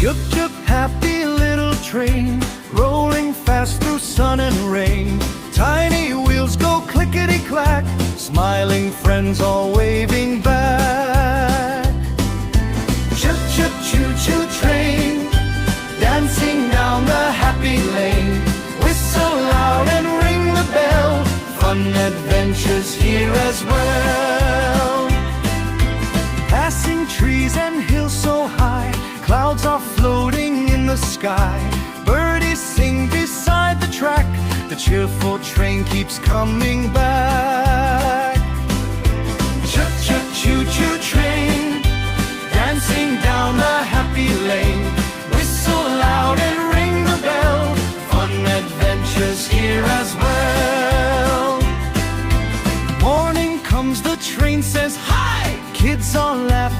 Chug chug, happy little train, rolling fast through sun and rain. Tiny wheels go clickety-clack, smiling friends all waving back. Chug chug, choo-choo train, dancing down the happy lane. Whistle loud and ring the bell, fun adventures here as well. Passing trees and hills so high, clouds are floating in the sky. Birdies sing beside the track, the cheerful train keeps coming back. Chug chug, choo-choo train, dancing down the happy lane. Whistle loud and ring the bell, fun adventures here as well. Morning comes, the train says hi, kids are